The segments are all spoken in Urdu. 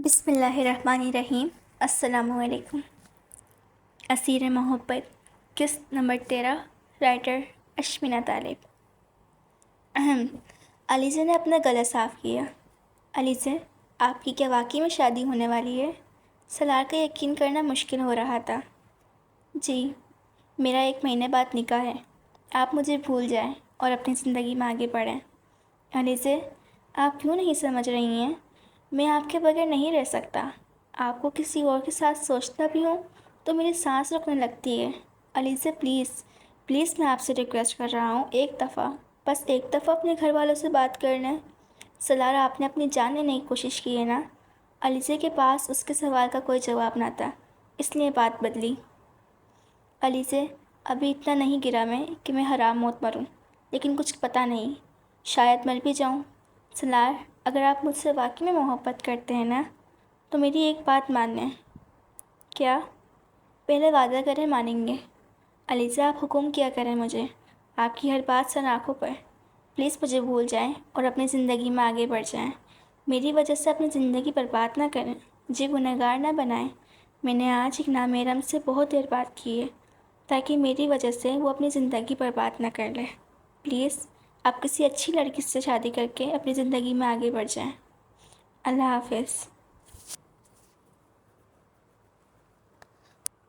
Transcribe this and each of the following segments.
بسم اللہ الرحمن الرحیم۔ السلام علیکم۔ اسیر محبت، قسط نمبر 13، رائٹر اشمینہ طالب۔ علیزہ نے اپنا گلا صاف کیا۔ علیزہ، آپ کی کیا واقعی میں شادی ہونے والی ہے؟ سلار کا یقین کرنا مشکل ہو رہا تھا۔ جی، میرا 1 مہینے بعد نکاح ہے۔ آپ مجھے بھول جائیں اور اپنی زندگی میں آگے بڑھیں۔ علیزہ، آپ کیوں نہیں سمجھ رہی ہیں؟ میں آپ کے بغیر نہیں رہ سکتا۔ آپ کو کسی اور کے ساتھ سوچتا بھی ہوں تو میری سانس رکنے لگتی ہے۔ علیزہ پلیز میں آپ سے ریکویسٹ کر رہا ہوں، ایک دفعہ، بس ایک دفعہ اپنے گھر والوں سے بات کر لیں۔ سلار، آپ نے اپنی جان لینے کی کوشش کی ہے نا؟ علیزہ کے پاس اس کے سوال کا کوئی جواب نہ تھا، اس لیے بات بدلی۔ علیزہ، ابھی اتنا نہیں گرا میں کہ میں حرام موت مروں، لیکن کچھ پتہ نہیں، شاید مر بھی جاؤں۔ سلار، اگر آپ مجھ سے واقعی میں محبت کرتے ہیں نا تو میری ایک بات مان لیں۔ کیا؟ پہلے وعدہ کریں مانیں گے۔ علیزہ، آپ حکم کیا کریں مجھے، آپ کی ہر بات سر آنکھوں پر۔ پلیز مجھے بھول جائیں اور اپنی زندگی میں آگے بڑھ جائیں۔ میری وجہ سے اپنی زندگی برباد نہ کریں، مجھے گنہگار نہ بنائیں۔ میں نے آج ایک نامحرم سے بہت دیر بات کی ہے تاکہ میری وجہ سے وہ اپنی زندگی برباد نہ کر لے۔ پلیز آپ کسی اچھی لڑکی سے شادی کر کے اپنی زندگی میں آگے بڑھ جائیں۔ اللہ حافظ۔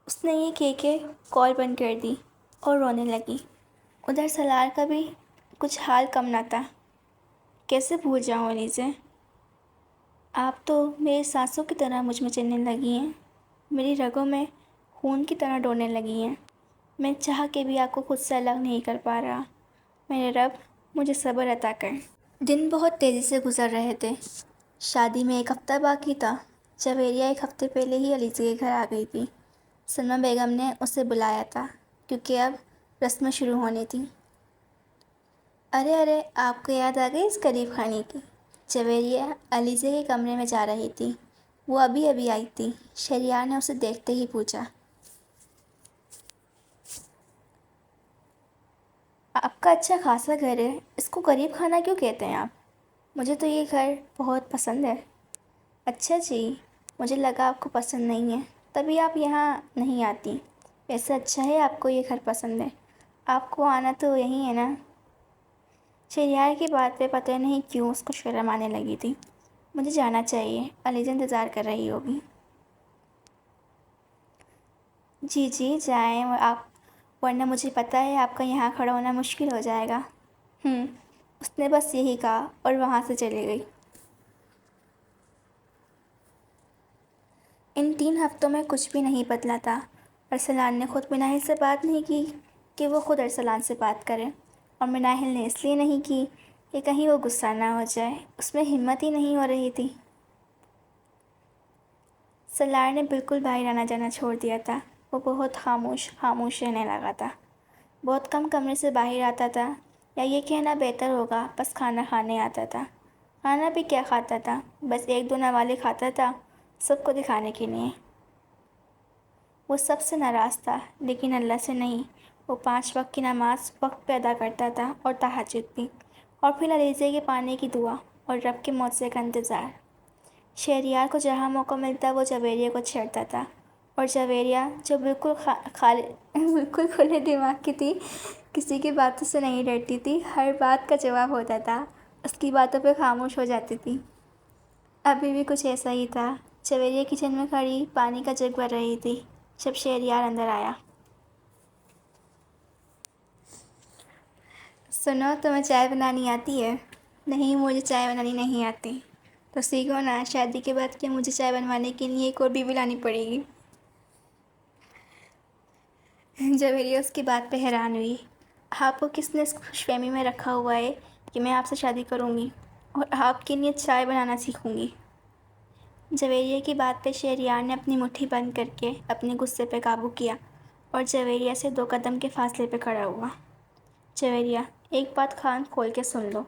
اس نے یہ کہہ کے کال بند کر دی اور رونے لگی۔ ادھر سلار کا بھی کچھ حال کم نہ تھا۔ کیسے بھول جاؤں علیزہ؟ آپ تو میری سانسوں کی طرح مجھ میں چلنے لگی ہیں، میری رگوں میں خون کی طرح دوڑنے لگی ہیں۔ میں چاہ کے بھی آپ کو خود سے الگ نہیں کر پا رہا۔ میرے رب، مجھے صبر عطا کر۔ دن بہت تیزی سے گزر رہے تھے۔ شادی میں 1 ہفتہ باقی تھا۔ جویریہ 1 ہفتے پہلے ہی علیزہ کے گھر آ گئی تھی۔ سلمیٰ بیگم نے اسے بلایا تھا کیونکہ اب رسمیں شروع ہونی تھیں۔ ارے آپ کو یاد آ گئی اس غریب خانے کی؟ جویریہ علیزہ کے کمرے میں جا رہی تھی۔ وہ ابھی آئی تھی۔ شہریار نے اسے دیکھتے ہی پوچھا، آپ کا اچھا خاصا گھر ہے، اس کو غریب خانہ کیوں کہتے ہیں آپ؟ مجھے تو یہ گھر بہت پسند ہے۔ اچھا جی، مجھے لگا آپ کو پسند نہیں ہے، تبھی آپ یہاں نہیں آتی۔ ویسے اچھا ہے آپ کو یہ گھر پسند ہے، آپ کو آنا تو یہیں ہے نا؟ شہریار کی بات پہ پتہ نہیں کیوں اس کو شرم آنے لگی تھی۔ مجھے جانا چاہیے، علیزہ انتظار کر رہی ہوگی۔ جی جائیں آپ، ورنہ مجھے پتہ ہے آپ کا یہاں کھڑا ہونا مشکل ہو جائے گا۔ اس نے بس یہی کہا اور وہاں سے چلی گئی۔ ان 3 ہفتوں میں کچھ بھی نہیں بدلا تھا۔ ارسلان نے خود مناہل سے بات نہیں کی کہ وہ خود ارسلان سے بات کرے، اور مناہل نے اس لیے نہیں کی کہ کہیں وہ غصہ نہ ہو جائے۔ اس میں ہمت ہی نہیں ہو رہی تھی۔ سلار نے بالکل باہر آنا جانا چھوڑ دیا تھا۔ وہ بہت خاموش رہنے لگا تھا۔ بہت کم کمرے سے باہر آتا تھا، یا یہ کہنا بہتر ہوگا بس کھانا کھانے آتا تھا۔ کھانا بھی کیا کھاتا تھا، بس 1-2 نوالے کھاتا تھا، سب کو دکھانے کے لیے۔ وہ سب سے ناراض تھا، لیکن اللہ سے نہیں۔ وہ 5 وقت کی نماز وقت پہ ادا کرتا تھا، اور تہجد بھی، اور پھر علیزہ کے پانے کی دعا اور رب کے معجزے کا انتظار۔ شہریار کو جہاں موقع ملتا وہ جویریہ کو چھیڑتا تھا، اور جویریہ جو بالکل کھلے دماغ کی تھی، کسی کی باتوں سے نہیں ڈرتی تھی، ہر بات کا جواب ہوتا تھا، اس کی باتوں پہ خاموش ہو جاتی تھی۔ ابھی بھی کچھ ایسا ہی تھا۔ جویریہ کچن میں کھڑی پانی کا جگ بھر رہی تھی جب شہریار اندر آیا۔ سنو، تمہیں چائے بنانی آتی ہے؟ نہیں، مجھے چائے بنانی نہیں آتی۔ تو سیکھو نا، شادی کے بعد کیا مجھے چائے بنوانے کے لیے ایک اور بیوی لانی پڑے گی؟ جویریہ اس کی بات پہ حیران ہوئی۔ آپ کو کس نے اس خوش فہمی میں رکھا ہوا ہے کہ میں آپ سے شادی کروں گی اور آپ کے لیے چائے بنانا سیکھوں گی؟ جویریہ کی بات پہ شہریار نے اپنی مٹھی بند کر کے اپنے غصے پہ قابو کیا، اور جویریہ سے 2 قدم کے فاصلے پہ کھڑا ہوا۔ جویریہ، ایک بات کان کھول کے سن لو،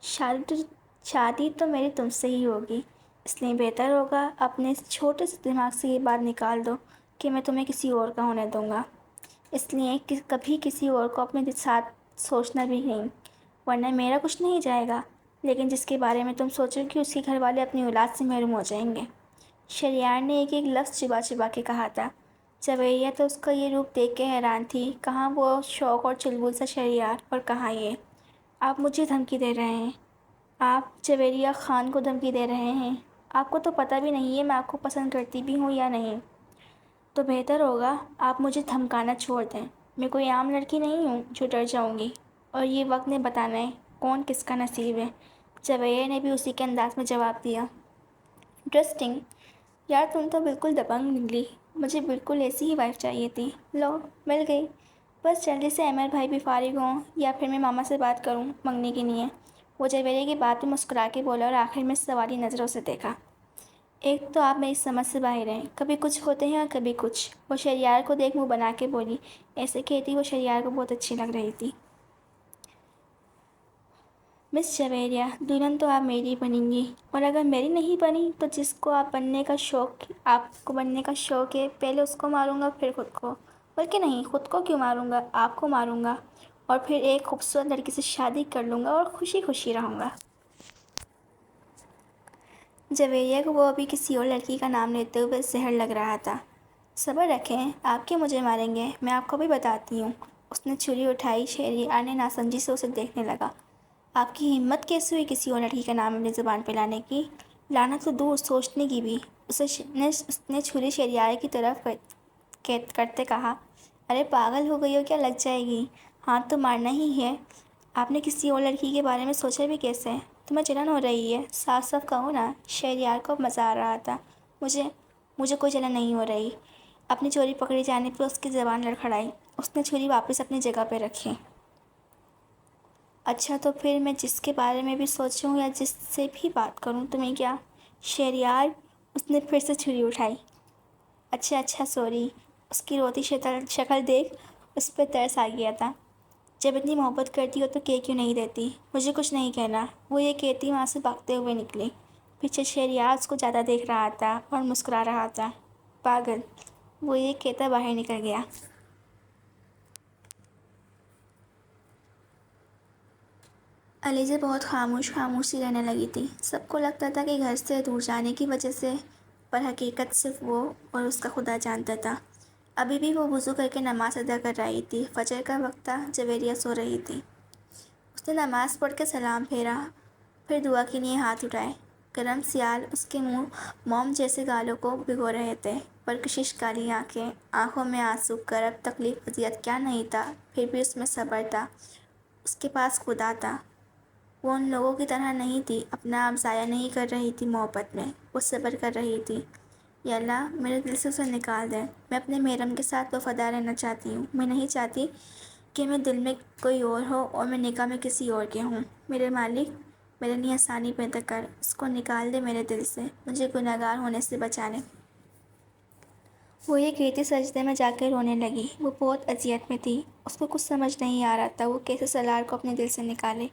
شادی تو میری تم سے ہی ہوگی، اس لیے بہتر ہوگا اپنے اس چھوٹے سے دماغ سے یہ بات نکال دو کہ میں تمہیں کسی اور کا ہونے دوں گا۔ اس لیے کہ کبھی کسی اور کو اپنے ساتھ سوچنا بھی نہیں، ورنہ میرا کچھ نہیں جائے گا، لیکن جس کے بارے میں تم سوچو کہ اس کے گھر والے اپنی اولاد سے محروم ہو جائیں گے۔ شہریار نے ایک ایک لفظ چبا چبا کے کہا تھا۔ جویریہ تو اس کا یہ روپ دیکھ کے حیران تھی، کہاں وہ شوق اور چلبل سا شہریار اور کہاں یہ۔ آپ مجھے دھمکی دے رہے ہیں؟ آپ جویریہ خان کو دھمکی دے رہے ہیں؟ آپ کو تو پتہ بھی نہیں ہے میں آپ کو پسند کرتی بھی ہوں یا نہیں۔ تو بہتر ہوگا آپ مجھے دھمکانا چھوڑ دیں۔ میں کوئی عام لڑکی نہیں ہوں جو ڈر جاؤں گی، اور یہ وقت نے بتانا ہے کون کس کا نصیب ہے۔ جویریہ نے بھی اسی کے انداز میں جواب دیا۔ انٹرسٹنگ، یار تم تو بالکل دبنگ نکلی، مجھے بالکل ایسی ہی وائف چاہیے تھی، لو مل گئی۔ بس جلدی سے امر بھائی بھی فارغ ہوں یا پھر میں ماما سے بات کروں منگنے کے لیے۔ وہ جویریہ کی بات میں مسکرا کے بولا اور آخر میں سوالی نظروں سے دیکھا۔ ایک تو آپ میری سمجھ سے باہر ہیں، کبھی کچھ ہوتے ہیں اور کبھی کچھ۔ وہ شہریار کو دیکھ منہ بنا کے بولی، ایسے کہتی وہ شہریار کو بہت اچھی لگ رہی تھی۔ مس جویریہ، دلہن تو آپ میری بنیں گی، اور اگر میری نہیں بنی تو جس کو آپ کو بننے کا شوق ہے، پہلے اس کو ماروں گا پھر خود کو، بلکہ نہیں، خود کو کیوں ماروں گا، آپ کو ماروں گا، اور پھر ایک خوبصورت لڑکی سے شادی کر لوں گا اور خوشی خوشی رہوں گا۔ جویریہ کو وہ ابھی کسی اور لڑکی کا نام لیتے ہوئے زہر لگ رہا تھا۔ صبر رکھیں، آپ کیوں مجھے ماریں گے، میں آپ کو بھی بتاتی ہوں۔ اس نے چھری اٹھائی۔ شہریار نے ناسمجھی سے اسے دیکھنے لگا۔ آپ کی ہمت کیسے ہوئی کسی اور لڑکی کا نام اپنی زبان پہ لانے کی؟ لانا تو دور، سوچنے کی بھی۔ اس نے چھری شہریار کی طرف کرتے کہا، ارے پاگل ہو گئی ہو کیا، لگ جائے گی، ہاتھ تو مارنا ہی ہے۔ آپ نے کسی اور لڑکی کے بارے میں سوچا بھی کیسے؟ تمہیں جلن ہو رہی ہے، صاف صاف کہو نا۔ شہریار کو مزہ آ رہا تھا۔ مجھے کوئی جلن نہیں ہو رہی۔ اپنی چوری پکڑی جانے پہ اس کی زبان لڑکھڑائی۔ اس نے چھری واپس اپنی جگہ پہ رکھی۔ اچھا تو پھر میں جس کے بارے میں بھی سوچوں یا جس سے بھی بات کروں تمہیں کیا؟ شہریار، اس نے پھر سے چھری اٹھائی۔ اچھا سوری۔ اس کی روتی شکل دیکھ اس پہ ترس آ گیا تھا۔ جب اتنی محبت کرتی ہو تو کیوں نہیں دیتی؟ مجھے کچھ نہیں کہنا، وہ یہ کہتی وہاں سے بھاگتے ہوئے نکلی۔ پیچھے شہریار اس کو زیادہ دیکھ رہا تھا اور مسکرا رہا تھا۔ پاگل، وہ یہ کہتا باہر نکل گیا۔ علیزہ بہت خاموش سی رہنے لگی تھی۔ سب کو لگتا تھا کہ گھر سے دور جانے کی وجہ سے، پر حقیقت صرف وہ اور اس کا خدا جانتا تھا۔ ابھی بھی وہ وضو کر کے نماز ادا کر رہی تھی۔ فجر کا وقت تھا، جویریہ سو رہی تھی۔ اس نے نماز پڑھ کے سلام پھیرا، پھر دعا کے لیے ہاتھ اٹھائے۔ گرم سیال اس کے منہ موم جیسے گالوں کو بھگو رہے تھے، پرکشش کالی آنکھیں، آنکھوں میں آنسو۔ کرب، تکلیف، اذیت کیا نہیں تھا، پھر بھی اس میں صبر تھا۔ اس کے پاس خدا تھا۔ وہ ان لوگوں کی طرح نہیں تھی، اپنا آپ ضائع نہیں کر رہی تھی محبت میں، وہ صبر کر رہی تھی۔ یا اللہ، میرے دل سے اسے نکال دے۔ میں اپنے محرم کے ساتھ وفادار رہنا چاہتی ہوں۔ میں نہیں چاہتی کہ میرے دل میں کوئی اور ہو اور میں نکاح میں کسی اور کے ہوں۔ میرے مالک، میرے لیے آسانی پیدا کر، اس کو نکال دے میرے دل سے، مجھے گنہگار ہونے سے بچا لے۔ وہ یہ کہتی سجدے میں جا کے رونے لگی۔ وہ بہت اذیت میں تھی۔ اس کو کچھ سمجھ نہیں آ رہا تھا وہ کیسے سالار کو اپنے دل سے نکالے۔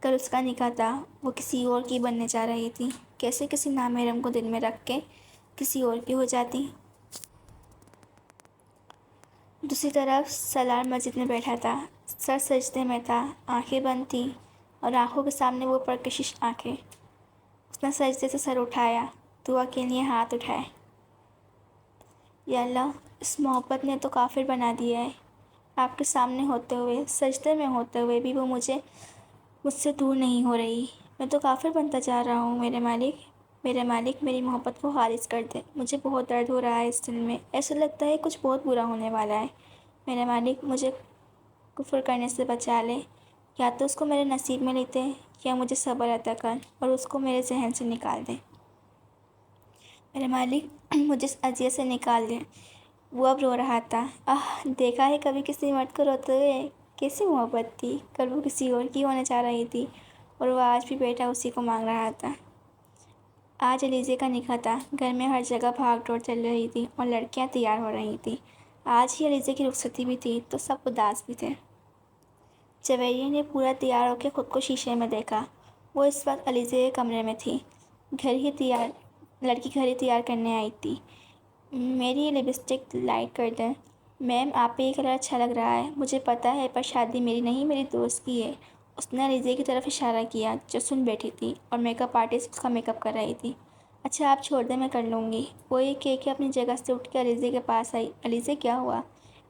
کل اس کا نکاح تھا، وہ کسی اور کی بننے جا رہی تھی۔ کیسے کسی نامحرم کو دل میں رکھ کے کسی اور کی ہو جاتی؟ دوسری طرف سالار مسجد میں بیٹھا تھا، سر سجدے میں تھا، آنکھیں بند تھیں اور آنکھوں کے سامنے وہ پرکشش آنکھیں۔ اس نے سجدے سے سر اٹھایا، دعا کے لیے ہاتھ اٹھائے۔ یا اللہ، اس محبت نے تو کافر بنا دیا ہے۔ آپ کے سامنے ہوتے ہوئے، سجدے میں ہوتے ہوئے بھی وہ مجھ سے دور نہیں ہو رہی۔ میں تو کافر بنتا جا رہا ہوں۔ میرے مالک میری محبت کو خالص کر دے۔ مجھے بہت درد ہو رہا ہے اس دل میں، ایسا لگتا ہے کچھ بہت برا ہونے والا ہے۔ میرے مالک، مجھے کفر کرنے سے بچا لے۔ یا تو اس کو میرے نصیب میں لکھ دے یا مجھے صبر عطا کر اور اس کو میرے ذہن سے نکال دے۔ میرے مالک، مجھے اس اذیت سے نکال دے۔ وہ اب رو رہا تھا۔ دیکھا ہے کبھی کسی مرد کو روتے ہوئے؟ کیسی محبت تھی۔ کل وہ کسی اور کی ہونے جا رہی تھی اور وہ آج بھی بیٹا اسی کو مانگ رہا تھا۔ آج علیزے کا نکاح تھا۔ گھر میں ہر جگہ بھاگ دوڑ چل رہی تھی اور لڑکیاں تیار ہو رہی تھیں۔ آج ہی علیزے کی رخصتی بھی تھی تو سب اداس بھی تھے۔ جویریہ نے پورا تیار ہو کے خود کو شیشے میں دیکھا۔ وہ اس وقت علیزے کے کمرے میں تھی۔ لڑکی گھر ہی تیار کرنے آئی تھی۔ میری یہ لپسٹک لائٹ کر دیں۔ میم، آپ پہ یہ کلر اچھا لگ رہا ہے۔ مجھے پتہ ہے پر شادی میری نہیں، میری دوست کی ہے۔ اس نے علیزے کی طرف اشارہ کیا جو سن بیٹھی تھی اور میک اپ آرٹسٹ اس کا میک اپ کر رہی تھی۔ اچھا آپ چھوڑ دیں، میں کر لوں گی۔ وہ یہ کہہ کے اپنی جگہ سے اٹھ کے علیزے کے پاس آئی۔ علیزے کیا ہوا؟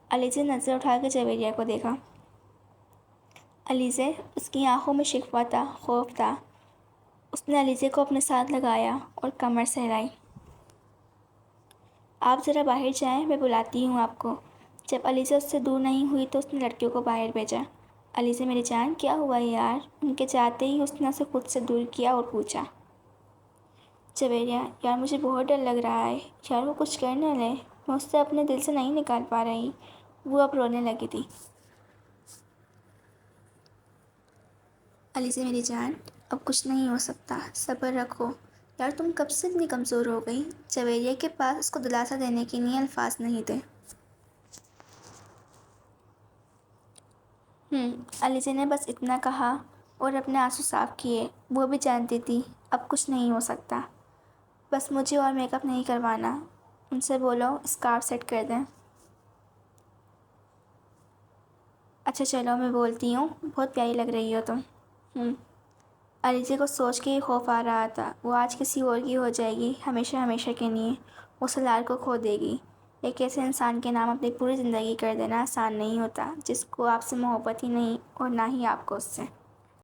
علیزے نظر اٹھا کے جویریہ کو دیکھا۔ علیزے، اس کی آنکھوں میں شکوہ تھا، خوف تھا۔ اس نے علیزے کو اپنے ساتھ لگایا اور کمر سہلائی۔ آپ ذرا باہر جائیں، میں بلاتی ہوں آپ کو۔ جب علیزے اس سے دور نہیں ہوئی تو اس نے لڑکیوں کو باہر بھیجا۔ علیزے میری جان، کیا ہوا یار؟ ان کے جاتے ہی اس نے اسے خود سے دور کیا اور پوچھا۔ جویریہ، یار مجھے بہت ڈر لگ رہا ہے، یار وہ کچھ کر نہ لے، میں اس سے اپنے دل سے نہیں نکال پا رہی۔ وہ اب رونے لگی تھی۔ علیزے میری جان، اب کچھ نہیں ہو سکتا، صبر رکھو۔ یار تم کب سے اتنی کمزور ہو گئی؟ جویریہ کے پاس اس کو دلاسا دینے کے لیے الفاظ نہیں تھے۔ علیزے نے بس اتنا کہا اور اپنے آنسو صاف کیے۔ وہ بھی جانتی تھی اب کچھ نہیں ہو سکتا۔ بس مجھے اور میک اپ نہیں کروانا، ان سے بولو اسکارف سیٹ کر دیں۔ اچھا چلو میں بولتی ہوں، بہت پیاری لگ رہی ہو تم۔ علیزے کو سوچ کے ہی خوف آ رہا تھا، وہ آج کسی اور کی ہو جائے گی، ہمیشہ ہمیشہ کے لیے۔ وہ سلار کو کھو دے گی۔ ایک ایسے انسان کے نام اپنی پوری زندگی کر دینا آسان نہیں ہوتا، جس کو آپ سے محبت ہی نہیں اور نہ ہی آپ کو اس سے۔